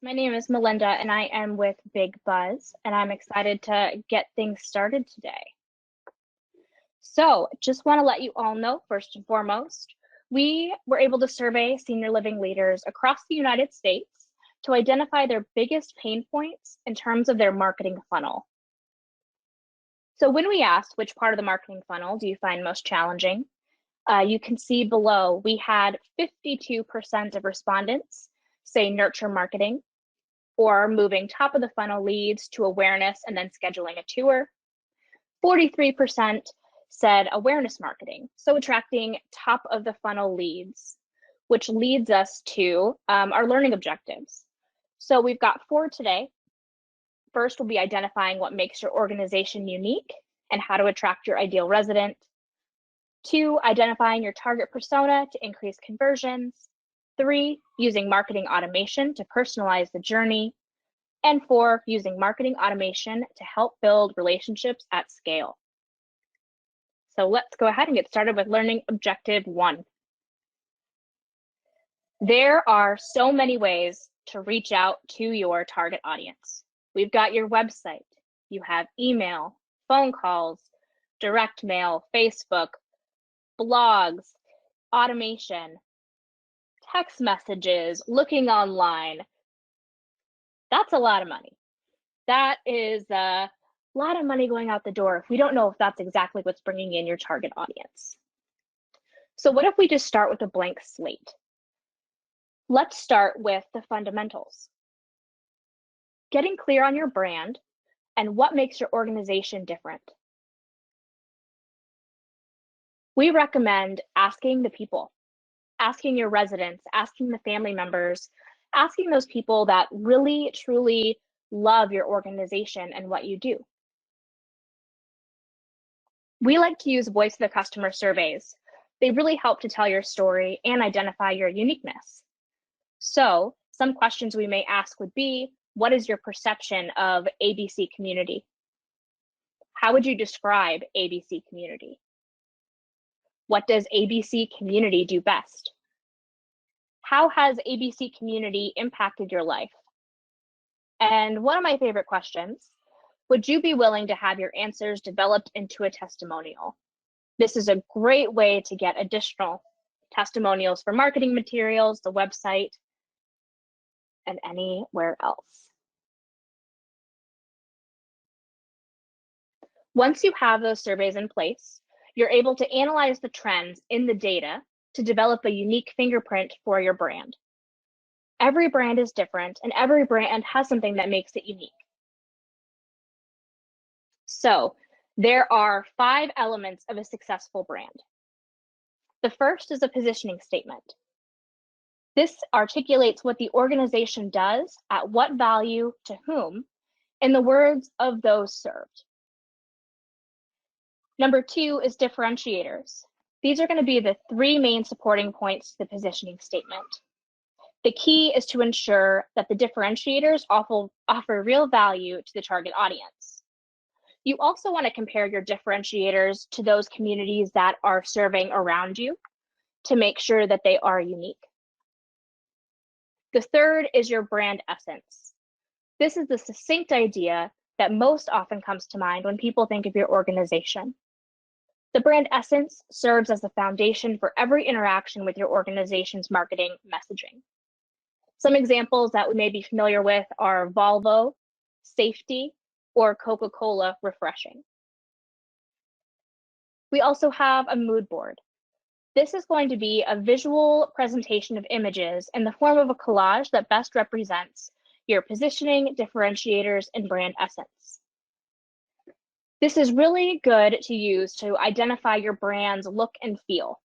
My name is Melinda and I am with Big Buzz, and I'm excited to get things started today. So, just want to let you all know, first and foremost, we were able to survey senior living leaders across the United States to identify their biggest pain points in terms of their marketing funnel. So, when we asked which part of the marketing funnel do you find most challenging, you can see below we had 52% of respondents say nurture marketing, or moving top of the funnel leads to awareness and then scheduling a tour. 43% said awareness marketing, so attracting top of the funnel leads, which leads us to our learning objectives. So we've got 4 today. First, we'll be identifying what makes your organization unique and how to attract your ideal resident. 2, identifying your target persona to increase conversions. 3, using marketing automation to personalize the journey. And 4, using marketing automation to help build relationships at scale. So let's go ahead and get started with learning objective 1. There are so many ways to reach out to your target audience. We've got your website, you have email, phone calls, direct mail, Facebook, blogs, automation, text messages, looking online. That's a lot of money. That is a lot of money going out the door if we don't know if that's exactly what's bringing in your target audience. So what if we just start with a blank slate? Let's start with the fundamentals. Getting clear on your brand and what makes your organization different. We recommend asking the people, asking your residents, asking the family members, asking those people that really, truly love your organization and what you do. We like to use voice of the customer surveys. They really help to tell your story and identify your uniqueness. So some questions we may ask would be, what is your perception of ABC community? How would you describe ABC community? What does ABC community do best? How has ABC community impacted your life? And one of my favorite questions, would you be willing to have your answers developed into a testimonial? This is a great way to get additional testimonials for marketing materials, the website, and anywhere else. Once you have those surveys in place, you're able to analyze the trends in the data to develop a unique fingerprint for your brand. Every brand is different, and every brand has something that makes it unique. So there are 5 elements of a successful brand. The first is a positioning statement. This articulates what the organization does, at what value, to whom, in the words of those served. Number 2 is differentiators. These are going to be the 3 main supporting points to the positioning statement. The key is to ensure that the differentiators offer real value to the target audience. You also want to compare your differentiators to those communities that are serving around you to make sure that they are unique. The third is your brand essence. This is the succinct idea that most often comes to mind when people think of your organization. The brand essence serves as the foundation for every interaction with your organization's marketing messaging. Some examples that we may be familiar with are Volvo, safety, or Coca-Cola, refreshing. We also have a mood board. This is going to be a visual presentation of images in the form of a collage that best represents your positioning, differentiators, and brand essence. This is really good to use to identify your brand's look and feel.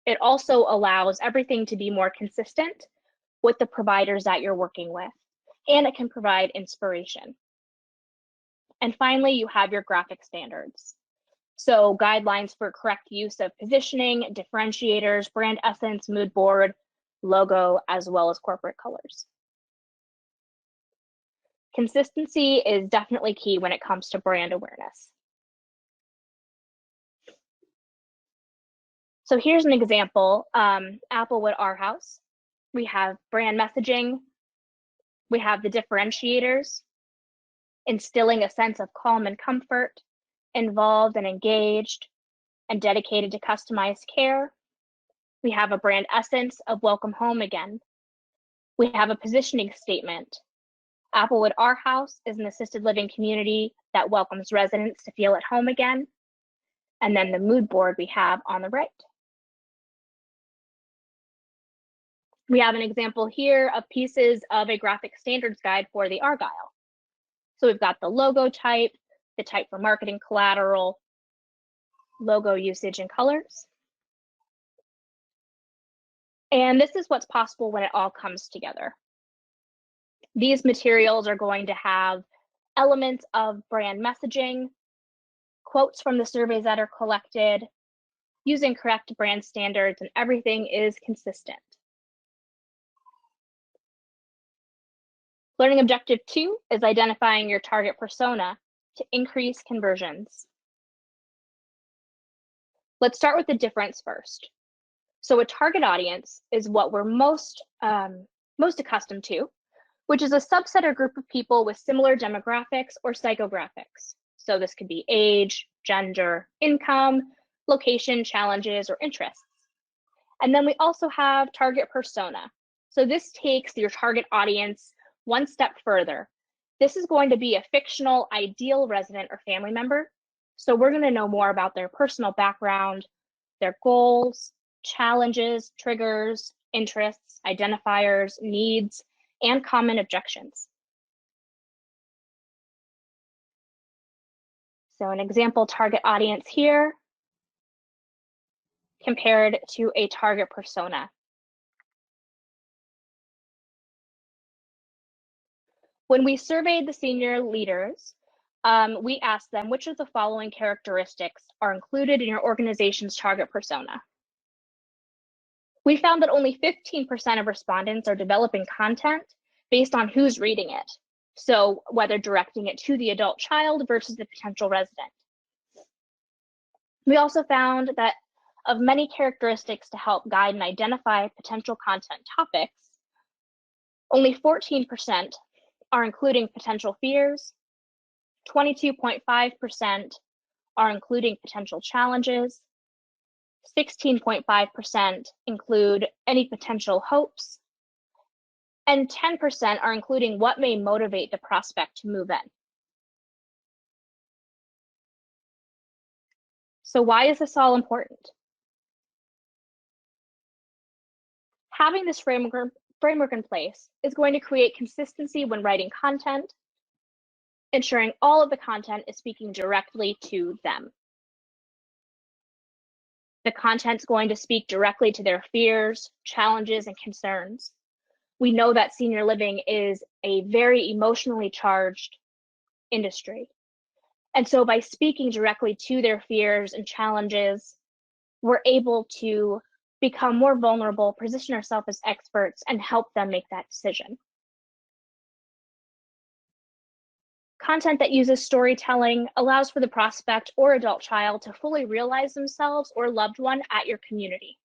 It also allows everything to be more consistent with the providers that you're working with, and it can provide inspiration. And finally, you have your graphic standards. So guidelines for correct use of positioning, differentiators, brand essence, mood board, logo, as well as corporate colors. Consistency is definitely key when it comes to brand awareness. So here's an example, Applewood Our House. We have brand messaging, We have the differentiators, instilling a sense of calm and comfort, involved and engaged, and dedicated to customized care. We have a brand essence of welcome home again. We have a positioning statement. Applewood Our House is an assisted living community that welcomes residents to feel at home again. And then the mood board we have on the right. We have an example here of pieces of a graphic standards guide for the Argyle. So we've got the logo type, the type for marketing collateral, logo usage and colors. And this is what's possible when it all comes together. These materials are going to have elements of brand messaging, quotes from the surveys that are collected, using correct brand standards, and everything is consistent. Learning objective 2 is identifying your target persona to increase conversions. Let's start with the difference first. So a target audience is what we're most accustomed to, which is a subset or group of people with similar demographics or psychographics. So this could be age, gender, income, location, challenges, or interests. And then we also have target persona. So this takes your target audience one step further. This is going to be a fictional ideal resident or family member. So we're going to know more about their personal background, their goals, challenges, triggers, interests, identifiers, needs, and common objections. So an example target audience here compared to a target persona. When we surveyed the senior leaders, we asked them which of the following characteristics are included in your organization's target persona. We found that only 15% of respondents are developing content based on who's reading it. So whether directing it to the adult child versus the potential resident. We also found that of many characteristics to help guide and identify potential content topics, only 14% are including potential fears, 22.5% are including potential challenges, 16.5% include any potential hopes, and 10% are including what may motivate the prospect to move in. So why is this all important? Having this framework in place is going to create consistency when writing content, ensuring all of the content is speaking directly to them. The content's going to speak directly to their fears, challenges, and concerns. We know that senior living is a very emotionally charged industry. And so by speaking directly to their fears and challenges, we're able to become more vulnerable, position ourselves as experts, and help them make that decision. Content that uses storytelling allows for the prospect or adult child to fully realize themselves or loved one at your community.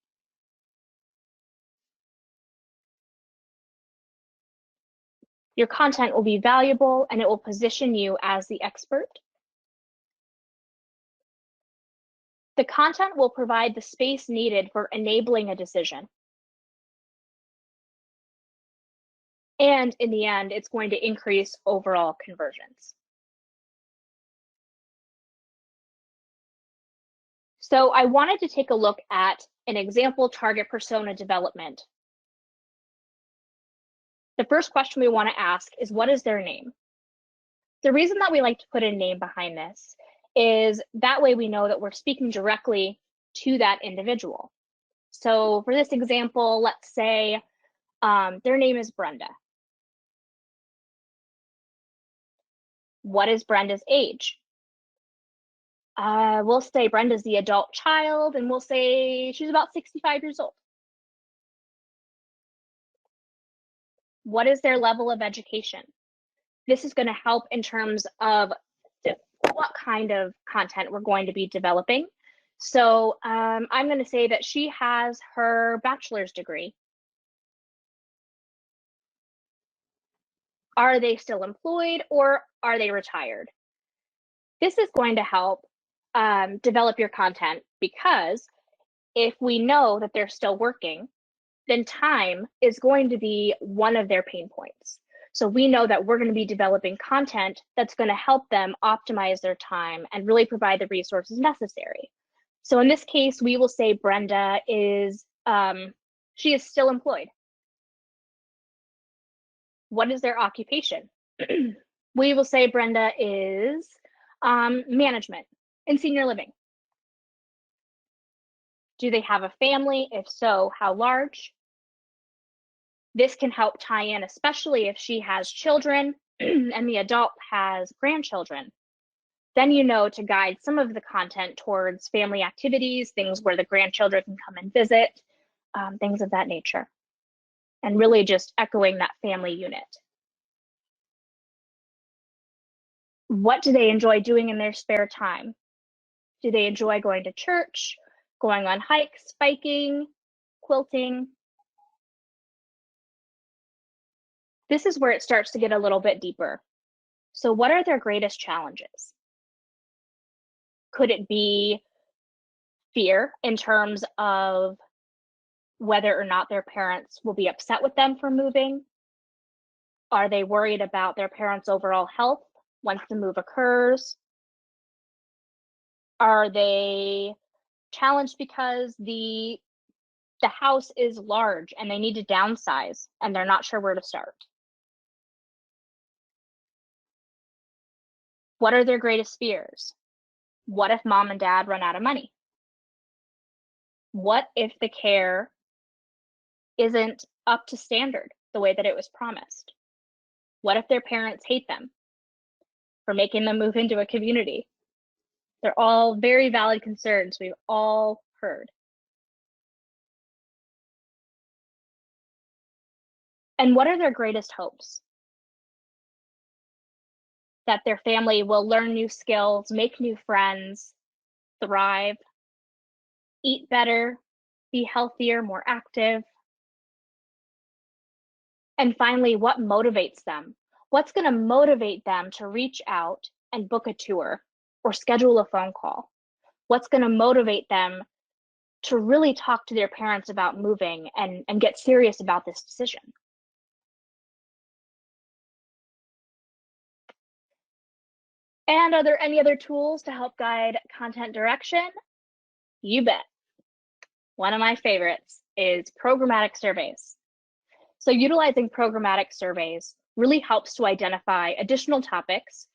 Your content will be valuable and it will position you as the expert. The content will provide the space needed for enabling a decision. And in the end, it's going to increase overall conversions. So I wanted to take a look at an example target persona development. The first question we want to ask is, what is their name? The reason that we like to put a name behind this is that way we know that we're speaking directly to that individual. So for this example, let's say their name is Brenda. What is Brenda's age? We'll say Brenda's the adult child, and we'll say she's about 65 years old. What is their level of education? This is going to help in terms of what kind of content we're going to be developing. So I'm going to say that she has her bachelor's degree. Are they still employed or are they retired? This is going to help develop your content, because if we know that they're still working, then time is going to be one of their pain points. So we know that we're going to be developing content that's going to help them optimize their time and really provide the resources necessary. So in this case, we will say Brenda is, she is still employed. What is their occupation? We will say Brenda is management in senior living. Do they have a family? If so, how large? This can help tie in, especially if she has children and the adult has grandchildren. Then you know to guide some of the content towards family activities, things where the grandchildren can come and visit, things of that nature, and really just echoing that family unit. What do they enjoy doing in their spare time? Do they enjoy going to church, going on hikes, biking, quilting? This is where it starts to get a little bit deeper. So what are their greatest challenges? Could it be fear in terms of whether or not their parents will be upset with them for moving? Are they worried about their parents' overall health once the move occurs? Are they challenged because the house is large and they need to downsize and they're not sure where to start? What are their greatest fears? What if mom and dad run out of money? What if the care isn't up to standard the way that it was promised? What if their parents hate them for making them move into a community? They're all very valid concerns we've all heard. And what are their greatest hopes? That their family will learn new skills, make new friends, thrive, eat better, be healthier, more active. And finally, what motivates them? What's going to motivate them to reach out and book a tour or schedule a phone call? What's going to motivate them to really talk to their parents about moving and get serious about this decision? And are there any other tools to help guide content direction? You bet. One of my favorites is programmatic surveys. So utilizing programmatic surveys really helps to identify additional topics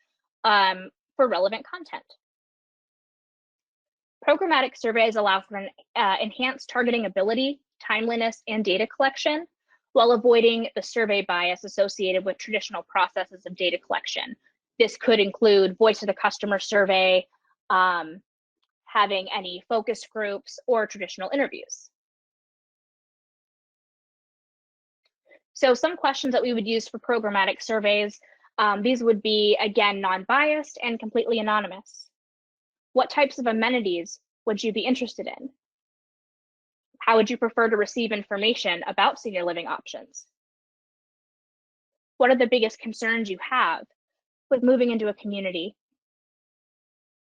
for relevant content. Programmatic surveys allow for an enhanced targeting ability, timeliness, and data collection, while avoiding the survey bias associated with traditional processes of data collection. This could include voice of the customer survey, having any focus groups, or traditional interviews. So some questions that we would use for programmatic surveys, these would be, again, non-biased and completely anonymous. What types of amenities would you be interested in? How would you prefer to receive information about senior living options? What are the biggest concerns you have with moving into a community?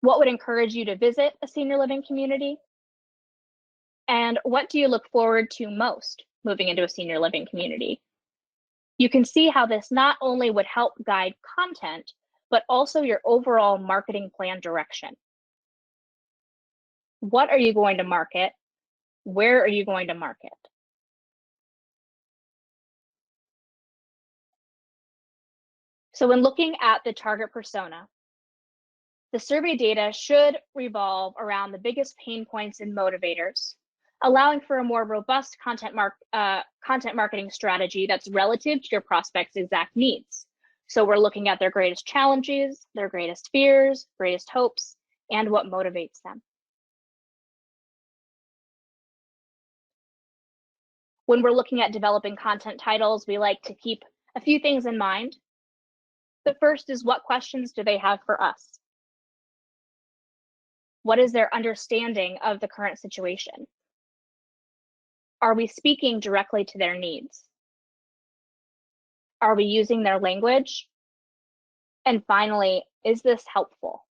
What would encourage you to visit a senior living community? And what do you look forward to most moving into a senior living community? You can see how this not only would help guide content, but also your overall marketing plan direction. What are you going to market? Where are you going to market? So when looking at the target persona, the survey data should revolve around the biggest pain points and motivators, allowing for a more robust content marketing strategy that's relative to your prospect's exact needs. So we're looking at their greatest challenges, their greatest fears, greatest hopes, and what motivates them. When we're looking at developing content titles, we like to keep a few things in mind. The first is, what questions do they have for us? What is their understanding of the current situation? Are we speaking directly to their needs? Are we using their language? And finally, is this helpful?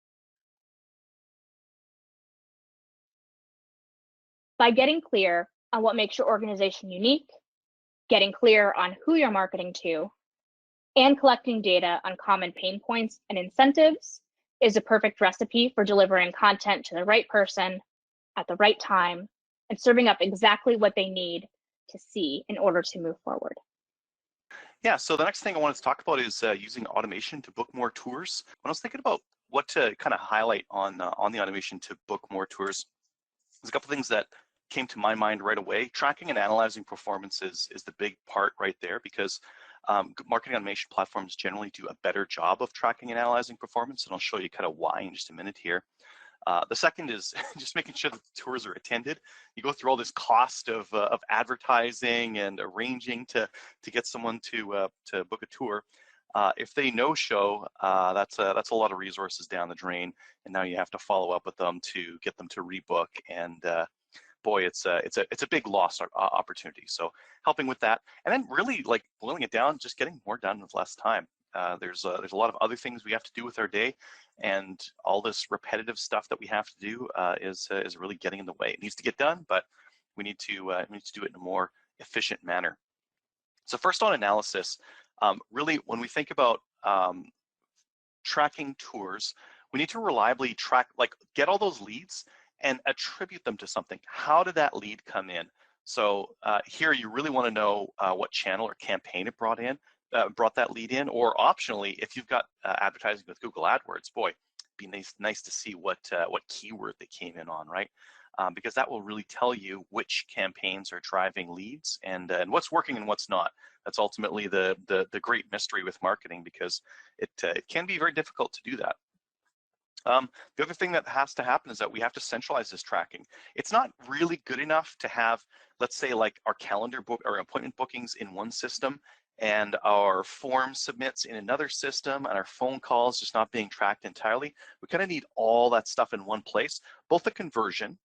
By getting clear on what makes your organization unique, getting clear on who you're marketing to, and collecting data on common pain points and incentives is a perfect recipe for delivering content to the right person at the right time and serving up exactly what they need to see in order to move forward. Yeah, so the next thing I wanted to talk about is using automation to book more tours. When I was thinking about what to kind of highlight on the automation to book more tours, there's a couple things that came to my mind right away. Tracking and analyzing performance is the big part right there, because marketing automation platforms generally do a better job of tracking and analyzing performance, and I'll show you kind of why in just a minute here. The second is just making sure that the tours are attended. You go through all this cost of advertising and arranging to get someone to book a tour. If they no-show, that's a lot of resources down the drain, and now you have to follow up with them to get them to rebook. And boy, it's a big lost opportunity. So helping with that, and then really like boiling it down, just getting more done with less time. There's a lot of other things we have to do with our day, and all this repetitive stuff that we have to do is really getting in the way. It needs to get done, but we need to do it in a more efficient manner. So first on analysis, really when we think about tracking tours, we need to reliably track, like get all those leads and attribute them to something. How did that lead come in? So here you really want to know what channel or campaign it brought that lead in, or optionally, if you've got advertising with Google AdWords, boy, it'd be nice to see what keyword they came in on, right? Because that will really tell you which campaigns are driving leads and what's working and what's not. That's ultimately the great mystery with marketing, because it can be very difficult to do that. The other thing that has to happen is that we have to centralize this tracking. It's not really good enough to have, let's say, like our calendar book or appointment bookings in one system and our form submits in another system and our phone calls just not being tracked entirely. We kind of need all that stuff in one place, both the conversion,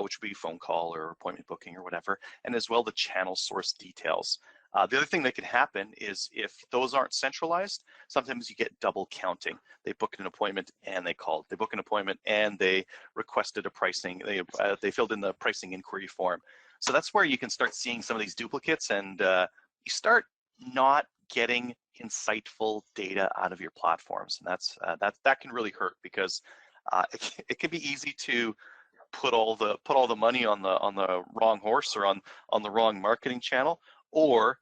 which would be phone call or appointment booking or whatever, and as well the channel source details. The other thing that can happen is if those aren't centralized, sometimes you get double counting. They booked an appointment and they called. They booked an appointment and they requested a pricing. They filled in the pricing inquiry form. So that's where you can start seeing some of these duplicates, and you start not getting insightful data out of your platforms, and that can really hurt, because it can be easy to put all the money on the wrong horse or on the wrong marketing channel, or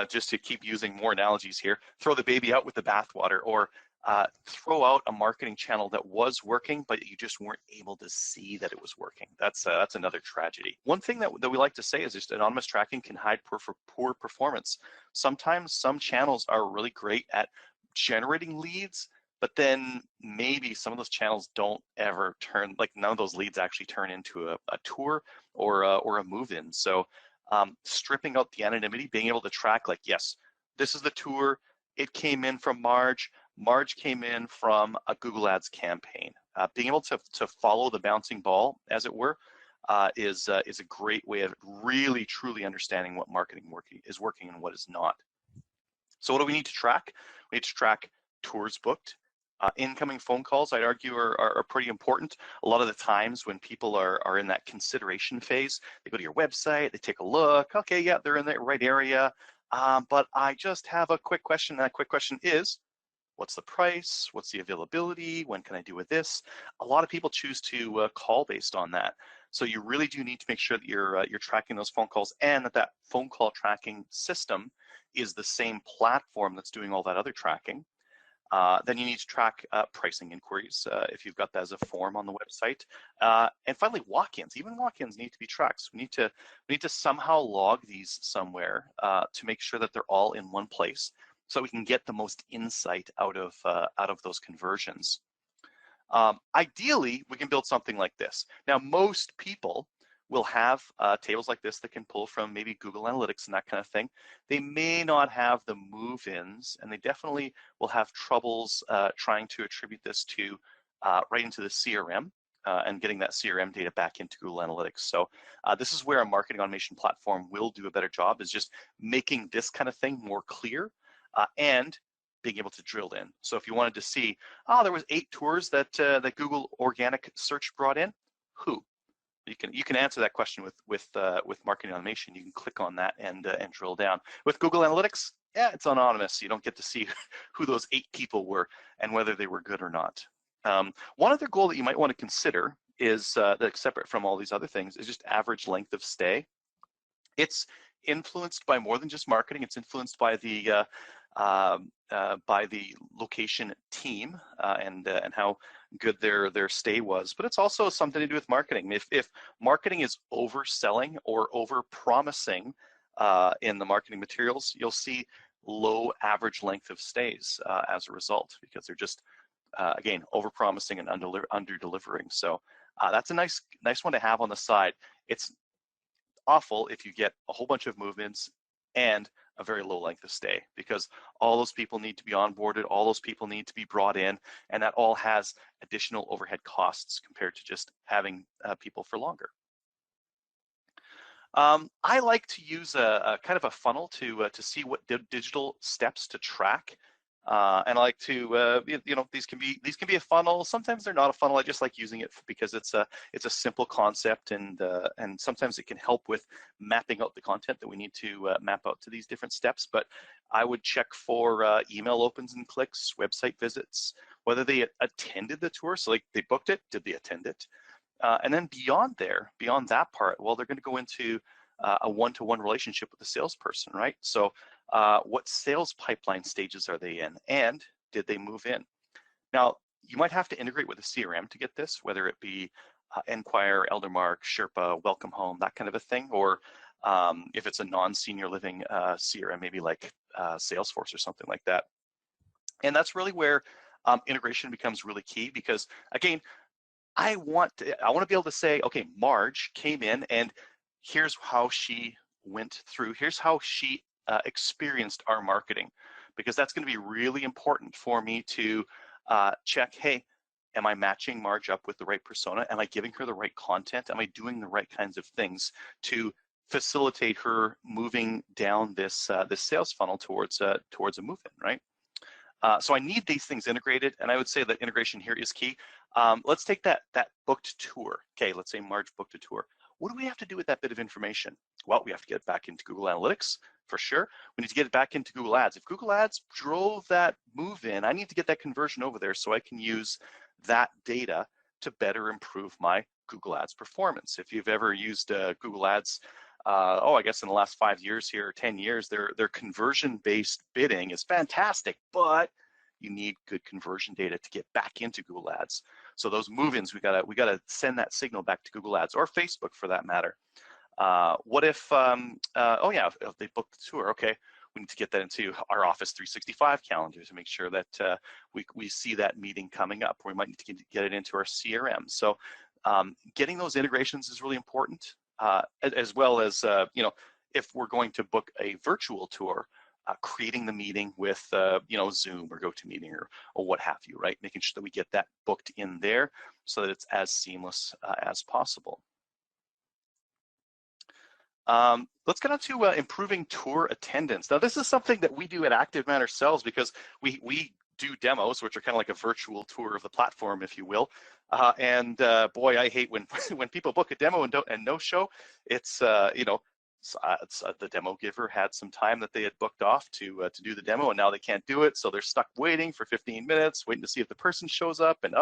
just to keep using more analogies here, throw the baby out with the bathwater, or throw out a marketing channel that was working, but you just weren't able to see that it was working. That's another tragedy. One thing that we like to say is just anonymous tracking can hide poor performance. Sometimes some channels are really great at generating leads, but then maybe some of those channels don't ever turn, like none of those leads actually turn into a tour or a move-in. So stripping out the anonymity, being able to track, like, yes, this is the tour, it came in from Marge came in from a Google Ads campaign. Being able to follow the bouncing ball, as it were, is a great way of really truly understanding what marketing is working and what is not. So what do we need to track? We need to track tours booked. Incoming phone calls, I'd argue, are pretty important. A lot of the times when people are in that consideration phase, they go to your website, they take a look, okay, yeah, they're in the right area, but I just have a quick question. That quick question is, what's the price? What's the availability? When can I do with this? A lot of people choose to call based on that. So you really do need to make sure that you're tracking those phone calls, and that phone call tracking system is the same platform that's doing all that other tracking. Then you need to track pricing inquiries if you've got that as a form on the website. And finally, walk-ins. Even walk-ins need to be tracked. So we need to somehow log these somewhere to make sure that they're all in one place, so we can get the most insight out of those conversions. Ideally, we can build something like this. Now, most people will have tables like this that can pull from maybe Google Analytics and that kind of thing. They may not have the move-ins, and they definitely will have troubles trying to attribute this to right into the CRM and getting that CRM data back into Google Analytics. So this is where a marketing automation platform will do a better job, is just making this kind of thing more clear. and being able to drill in. So if you wanted to see, oh, there was 8 tours that that Google organic search brought in, who? You can answer that question with marketing automation. You can click on that and drill down. With Google Analytics, yeah, it's anonymous. You don't get to see who those 8 people were and whether they were good or not. One other goal that you might want to consider is that's separate from all these other things is just average length of stay. It's influenced by more than just marketing. It's influenced by the location team and how good their stay was. But it's also something to do with marketing. If marketing is overselling or over-promising in the marketing materials, you'll see low average length of stays as a result, because they're just again over-promising and under-delivering. So that's a nice one to have on the side. It's awful if you get a whole bunch of movements and a very low length of stay, because all those people need to be onboarded, all those people need to be brought in, and that all has additional overhead costs compared to just having people for longer. I like to use a kind of a funnel to see what digital steps to track. And I like to, these can be a funnel. Sometimes they're not a funnel. I just like using it because it's a simple concept, and sometimes it can help with mapping out the content that we need to map out to these different steps. But I would check for email opens and clicks, website visits, whether they attended the tour. So like they booked it, did they attend it? And then beyond that part, well, they're going to go into a one-to-one relationship with the salesperson, right? So what sales pipeline stages are they in, and did they move in? Now, you might have to integrate with a CRM to get this, whether it be Enquire, Eldermark, Sherpa, Welcome Home, that kind of a thing, or if it's a non-senior living CRM, maybe like Salesforce or something like that. And that's really where integration becomes really key, because again, I want to be able to say, okay, Marge came in and here's how she went through, here's how she experienced our marketing, because that's going to be really important for me to check, hey, am I matching Marge up with the right persona? Am I giving her the right content? Am I doing the right kinds of things to facilitate her moving down this this sales funnel towards a move-in, right? So I need these things integrated, and I would say that integration here is key. Let's take that booked tour. Okay, let's say Marge booked a tour. What do we have to do with that bit of information? Well, we have to get it back into Google Analytics, for sure. We need to get it back into Google Ads. If Google Ads drove that move in, I need to get that conversion over there so I can use that data to better improve my Google Ads performance. If you've ever used Google Ads, I guess in the last 5 years here, 10 years, their conversion-based bidding is fantastic, but you need good conversion data to get back into Google Ads. So those move-ins, we gotta send that signal back to Google Ads, or Facebook for that matter. What if, if they booked the tour, okay, we need to get that into our Office 365 calendar to make sure that we see that meeting coming up. We might need to get it into our CRM. So getting those integrations is really important, as well as, if we're going to book a virtual tour, creating the meeting with Zoom or GoToMeeting or what have you, right? Making sure that we get that booked in there so that it's as seamless as possible. Let's get on to improving tour attendance. Now, this is something that we do at ActiveMan ourselves, because we do demos, which are kind of like a virtual tour of the platform, if you will. Boy, I hate when when people book a demo and no show. It's the demo giver had some time that they had booked off to do the demo, and now they can't do it, so they're stuck waiting for 15 minutes, waiting to see if the person shows up, and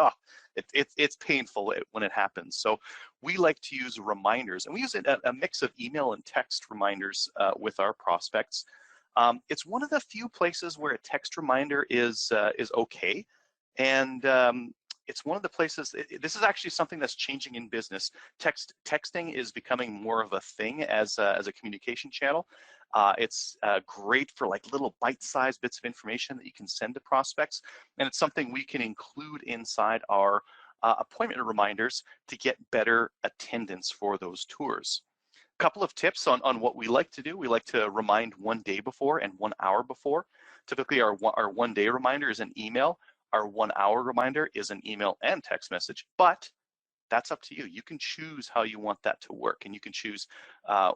it's painful when it happens. So we like to use reminders, and we use a mix of email and text reminders with our prospects. It's one of the few places where a text reminder is okay, and it's one of the places, this is actually something that's changing in business. Texting is becoming more of a thing as a communication channel. It's great for like little bite-sized bits of information that you can send to prospects, and it's something we can include inside our appointment reminders to get better attendance for those tours. Couple of tips on what we like to do. We like to remind 1 day before and 1 hour before. Typically our 1 day reminder is an email. Our 1 hour reminder is an email and text message, but that's up to you. You can choose how you want that to work, and you can choose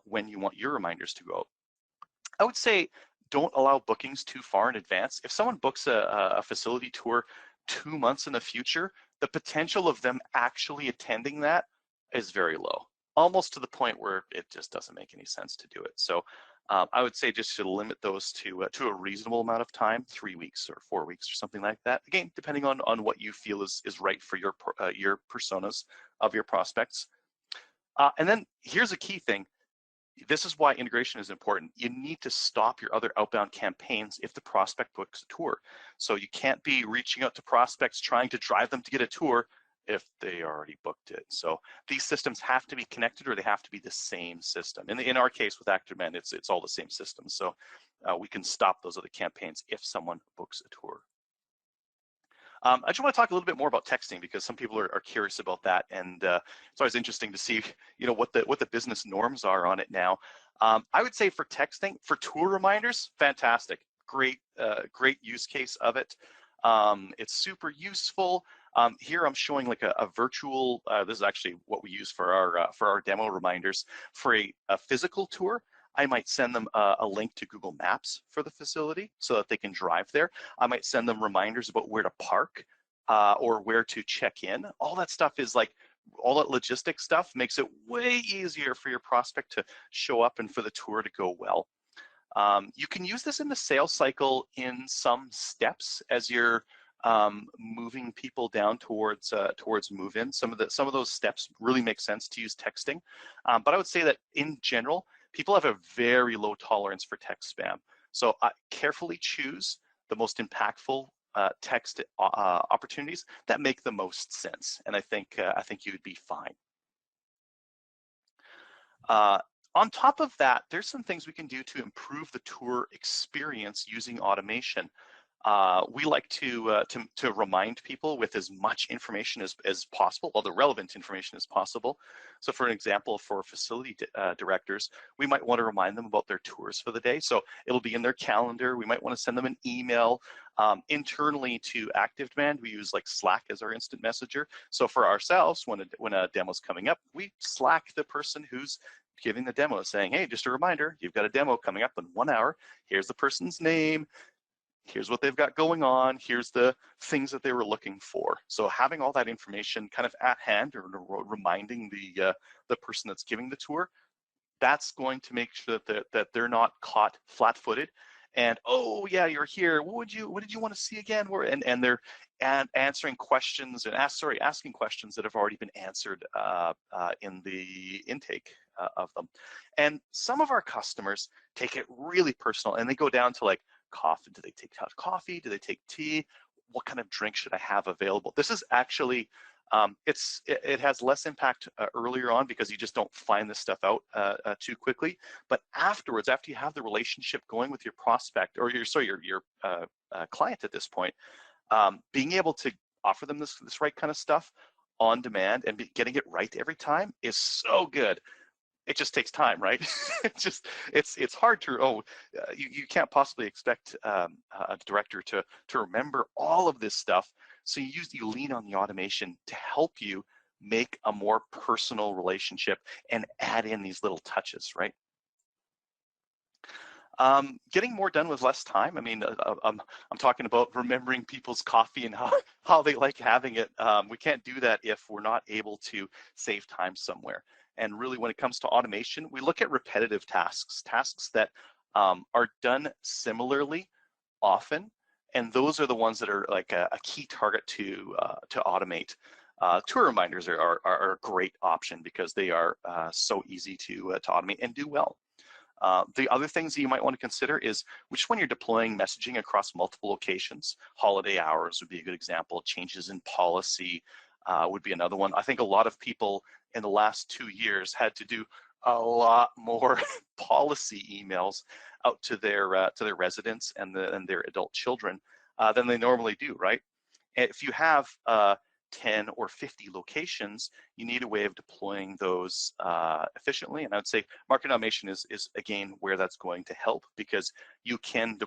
when you want your reminders to go out. I would say don't allow bookings too far in advance. If someone books a facility tour 2 months in the future, the potential of them actually attending that is very low, almost to the point where it just doesn't make any sense to do it. So I would say just to limit those to a reasonable amount of time, 3 weeks or 4 weeks or something like that. Again, depending on what you feel is right for your personas of your prospects. And then here's a key thing. This is why integration is important. You need to stop your other outbound campaigns if the prospect books a tour. So you can't be reaching out to prospects trying to drive them to get a tour if they already booked it. So these systems have to be connected, or they have to be the same system. In our case with ActiveDemand, it's all the same system. So we can stop those other campaigns if someone books a tour. I just want to talk a little bit more about texting, because some people are curious about that, and it's always interesting to see, what the business norms are on it now. I would say for texting, for tour reminders, fantastic, great use case of it. It's super useful. Here I'm showing like a virtual. This is actually what we use for our demo reminders. For a physical tour, I might send them a link to Google Maps for the facility so that they can drive there. I might send them reminders about where to park or where to check in. All that stuff is like, all that logistic stuff makes it way easier for your prospect to show up and for the tour to go well. You can use this in the sales cycle in some steps as you're moving people down towards move-in. Some of those steps really make sense to use texting. But I would say that in general, people have a very low tolerance for text spam. So carefully choose the most impactful text opportunities that make the most sense, and I think you would be fine. On top of that, there's some things we can do to improve the tour experience using automation. We like to remind people with as much information as possible, all the relevant information as possible. So for an example, for facility directors, we might want to remind them about their tours for the day. So it'll be in their calendar. We might want to send them an email. Internally to ActiveDemand, we use like Slack as our instant messenger. So for ourselves, when a demo's coming up, we Slack the person who's giving the demo, saying, hey, just a reminder, you've got a demo coming up in 1 hour. Here's the person's name. Here's what they've got going on. Here's the things that they were looking for. So having all that information kind of at hand, or reminding the person that's giving the tour, that's going to make sure that they're not caught flat-footed. And oh yeah, you're here. What did you want to see again? And they're answering questions and asking questions that have already been answered in the intake of them. And some of our customers take it really personal, and they go down to like, coffee. Do they take hot coffee? Do they take tea? What kind of drink should I have available? This is actually, it has less impact earlier on, because you just don't find this stuff out too quickly. But afterwards, after you have the relationship going with your prospect, or your client at this point, being able to offer them this right kind of stuff on demand and getting it right every time is so good. It just takes time, right? it's hard to, you can't possibly expect a director to remember all of this stuff. So you lean on the automation to help you make a more personal relationship and add in these little touches, right? Getting more done with less time. I mean, I'm talking about remembering people's coffee and how they like having it. We can't do that if we're not able to save time somewhere. And really, when it comes to automation, we look at repetitive tasks that are done similarly often, and those are the ones that are like a key target to automate. Tour reminders are a great option, because they are so easy to automate and do well. The other things that you might want to consider is which one you're deploying messaging across multiple locations. Holiday hours would be a good example. Changes in policy would be another one. I think a lot of people in the last 2 years had to do a lot more policy emails out to their residents and their adult children than they normally do, right? And if you have 10 or 50 locations, you need a way of deploying those efficiently. And I would say marketing automation is again where that's going to help, because you can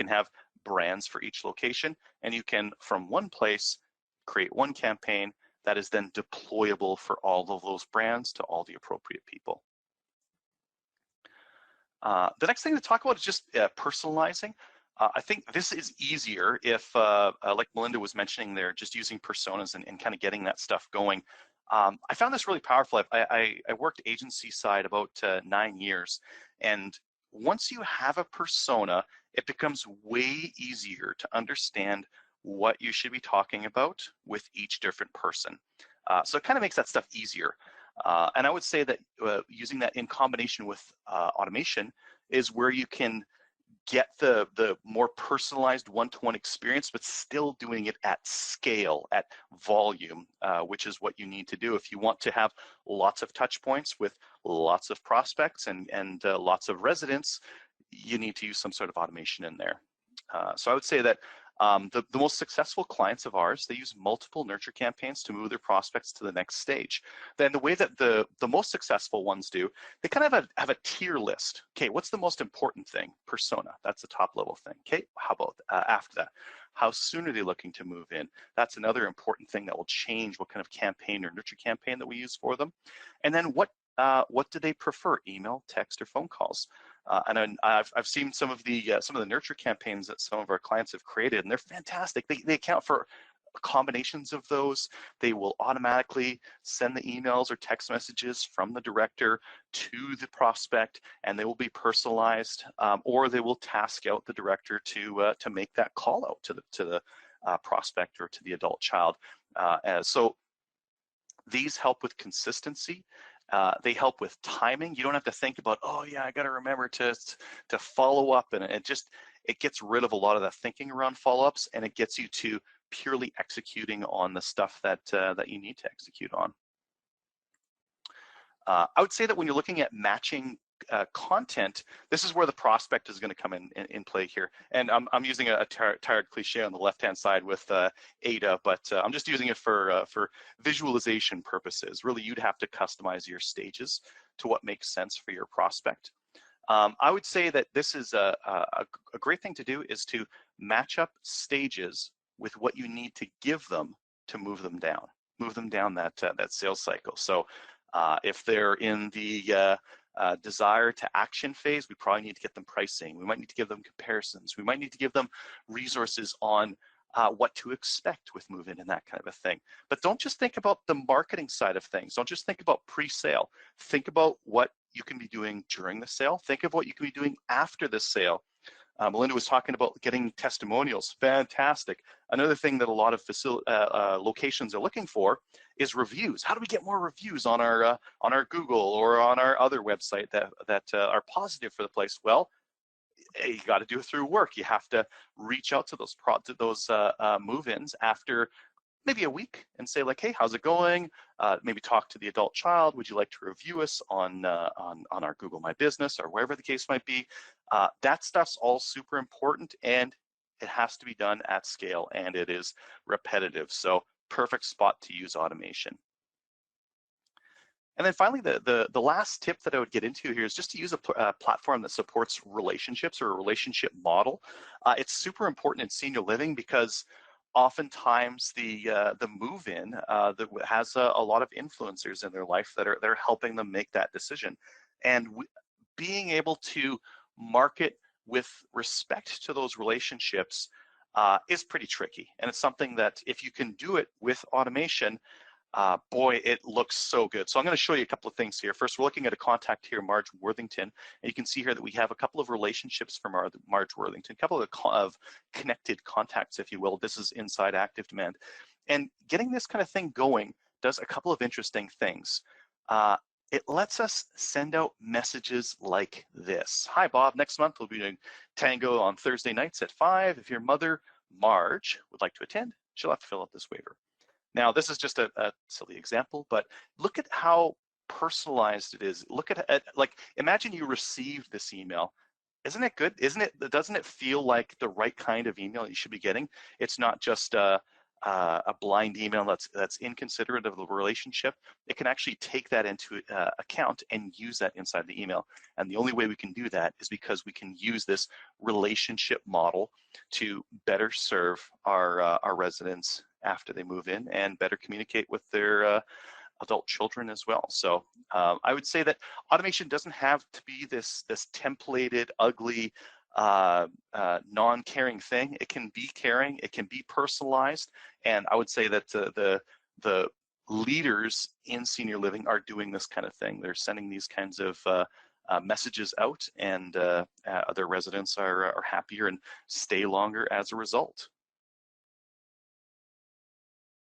have brands for each location, and you can, from one place, create one campaign that is then deployable for all of those brands to all the appropriate people. The next thing to talk about is just personalizing. I think this is easier if, like Melinda was mentioning there, just using personas and kind of getting that stuff going. I found this really powerful. I worked agency side about 9 years, and once you have a persona, it becomes way easier to understand what you should be talking about with each different person. So it kind of makes that stuff easier. And I would say that using that in combination with automation is where you can get the more personalized one-to-one experience, but still doing it at scale, at volume, which is what you need to do if you want to have lots of touch points with lots of prospects and lots of residents. You need to use some sort of automation in there. So I would say that the most successful clients of ours, they use multiple nurture campaigns to move their prospects to the next stage. Then the way that the most successful ones do, they kind of have a tier list. Okay, what's the most important thing? Persona, that's the top level thing. Okay, how about after that? How soon are they looking to move in? That's another important thing that will change what kind of campaign or nurture campaign that we use for them. And then what do they prefer? Email, text, or phone calls? And I've seen some of the nurture campaigns that some of our clients have created, and they're fantastic. They account for combinations of those. They will automatically send the emails or text messages from the director to the prospect, and they will be personalized, or they will task out the director to make that call out to the prospect or to the adult child. So these help with consistency. They help with timing. You don't have to think about, oh yeah, I got to remember to follow up, and it gets rid of a lot of that thinking around follow-ups, and it gets you to purely executing on the stuff that you need to execute on. I would say that when you're looking at matching content, this is where the prospect is going to come in play here. And I'm using a tired cliche on the left-hand side with Ada, but I'm just using it for visualization purposes. Really, you'd have to customize your stages to what makes sense for your prospect. I would say that this is a great thing to do is to match up stages with what you need to give them to move them down that sales cycle. So if they're in the desire to action phase, we probably need to get them pricing. We might need to give them comparisons. We might need to give them resources on what to expect with move-in and that kind of a thing. But don't just think about the marketing side of things. Don't just think about pre-sale. Think about what you can be doing during the sale. Think of what you can be doing after the sale. Melinda was talking about getting testimonials. Fantastic. Another thing that a lot of locations are looking for is reviews. How do we get more reviews on our Google or on our other website that are positive for the place? Well, you got to do it through work. You have to reach out to those move-ins after maybe a week and say like, hey, how's it going? Maybe talk to the adult child. Would you like to review us on our Google My Business or wherever the case might be? That stuff's all super important, and it has to be done at scale, and it is repetitive. So perfect spot to use automation. And then finally, the last tip that I would get into here is just to use a platform that supports relationships or a relationship model. It's super important in senior living because oftentimes the move-in that has a lot of influencers in their life that are helping them make that decision. And being able to market with respect to those relationships is pretty tricky. And it's something that if you can do it with automation, boy, it looks so good. So I'm going to show you a couple of things here. First, we're looking at a contact here, Marge Worthington. And you can see here that we have a couple of relationships from Marge Worthington, a couple of connected contacts, if you will. This is inside Active Demand. And getting this kind of thing going does a couple of interesting things. It lets us send out messages like this. Hi, Bob. Next month, we'll be doing tango on Thursday nights at 5. If your mother, Marge, would like to attend, she'll have to fill out this waiver. Now, this is just a silly example, but look at how personalized it is. Look at like, imagine you received this email. Isn't it good? Doesn't it feel like the right kind of email you should be getting? It's not just a blind email that's inconsiderate of the relationship. It can actually take that into account and use that inside the email. And the only way we can do that is because we can use this relationship model to better serve our residents after they move in and better communicate with their adult children as well. So I would say that automation doesn't have to be this templated, ugly, non-caring thing. It can be caring, it can be personalized, and I would say that the leaders in senior living are doing this kind of thing. They're sending these kinds of messages out, and their residents are happier and stay longer as a result.